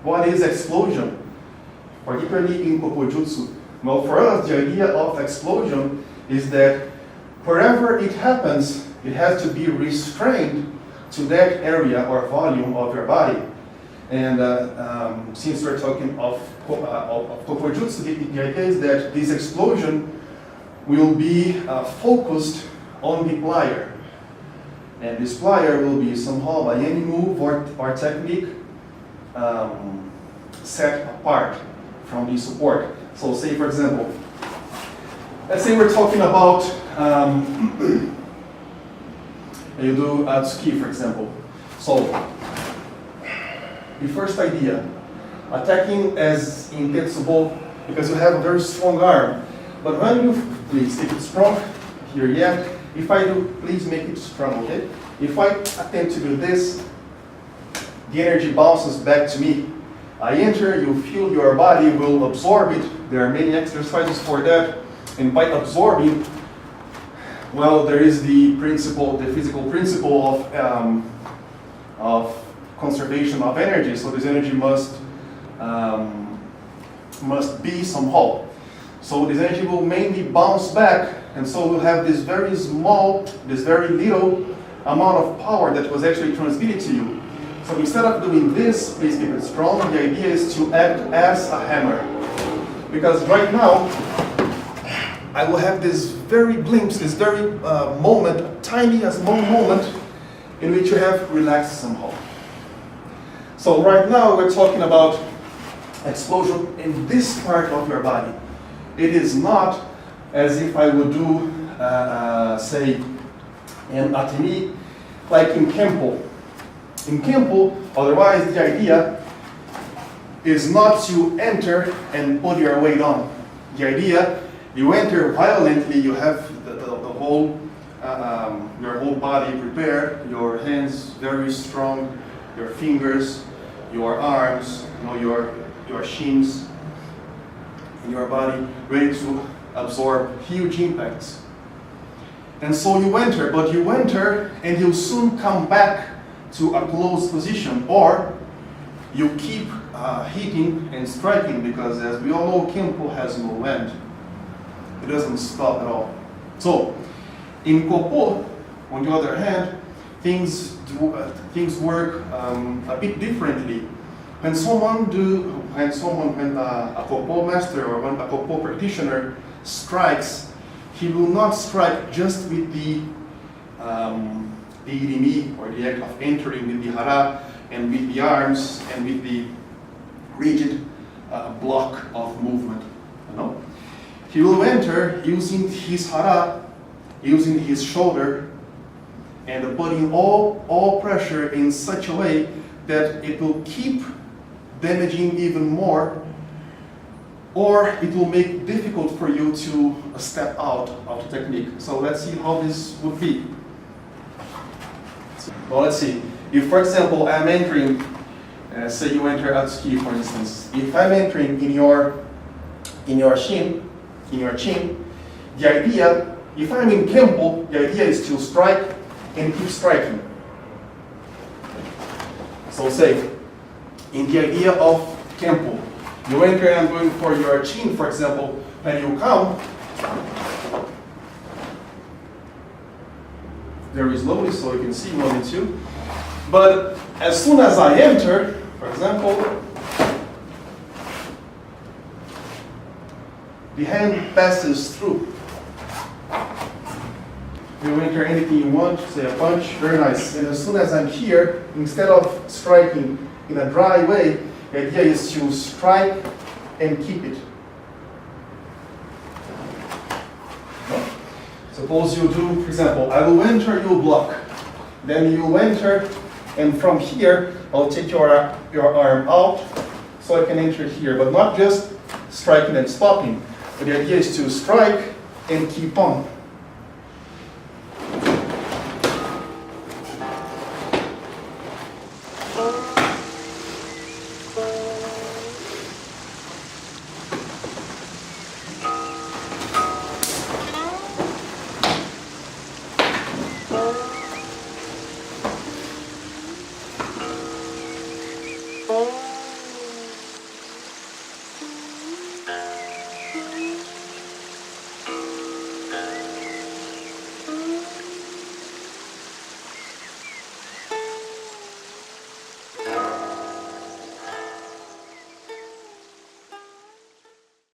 What is explosion, particularly in Koppoujutsu? Well, for us, the idea of explosion is that wherever it happens, it has to be restrained to that area or volume of your body. And since we're talking of Koppoujutsu, the idea is that this explosion will be focused on the plier. And this plier will be somehow by any move or technique set apart from the support. So say for example, let's say we're talking about you do tsuki, for example. So the first idea, attacking as intensible because you have a very strong arm. But when you, please keep it strong here yet. If I do, please make it strong, okay? If I attempt to do this, the energy bounces back to me. I enter, you feel your body will absorb it. There are many exercises for that. And by absorbing, well, there is the principle, the physical principle of conservation of energy. So this energy must be somehow. So this energy will mainly bounce back, and so we'll have this very small, this very little amount of power that was actually transmitted to you. So instead of doing this, please keep it strong, the idea is to act as a hammer. Because right now, I will have this very glimpse, this very moment, tiny, small moment, in which you have relaxed somehow. So right now, we're talking about explosion in this part of your body. It is not as if I would do, say, an atemi, like in Kempo. In Kempo, otherwise, the idea is not to enter and put your weight on. The idea, you enter violently, you have the whole, your whole body prepared, your hands very strong, your fingers, your arms, your shins, in your body, ready to absorb huge impacts. And so you enter, but you enter and you'll soon come back to a closed position, or you keep hitting and striking, because as we all know, Kempo has no end. It doesn't stop at all. So, in Koppo, on the other hand, things work a bit differently. When a Koppo master or when a Koppo practitioner strikes, he will not strike just with the irimi, or the act of entering with the hara, and with the arms, and with the rigid block of movement. No? He will enter using his hara, using his shoulder, and putting all pressure in such a way that it will keep damaging even more, or it will make it difficult for you to step out of the technique. So let's see how this would be. Well, let's see. If, for example, I'm entering, say you enter Atsuki, for instance. If I'm entering in your chin, the idea, if I'm in Kempo, the idea is to strike and keep striking. So say, in the idea of Kempo, you enter and I'm going for your chin, for example, when you come, very slowly so you can see 1 and 2. But as soon as I enter, for example, the hand passes through. You enter anything you want, say a punch, very nice. And as soon as I'm here, instead of striking in a dry way, the idea is to strike and keep it. So Suppose you do, for example, I will enter, you block. Then you enter, and from here, I'll take your arm out, so I can enter here, but not just striking and stopping. But the idea is to strike and keep on.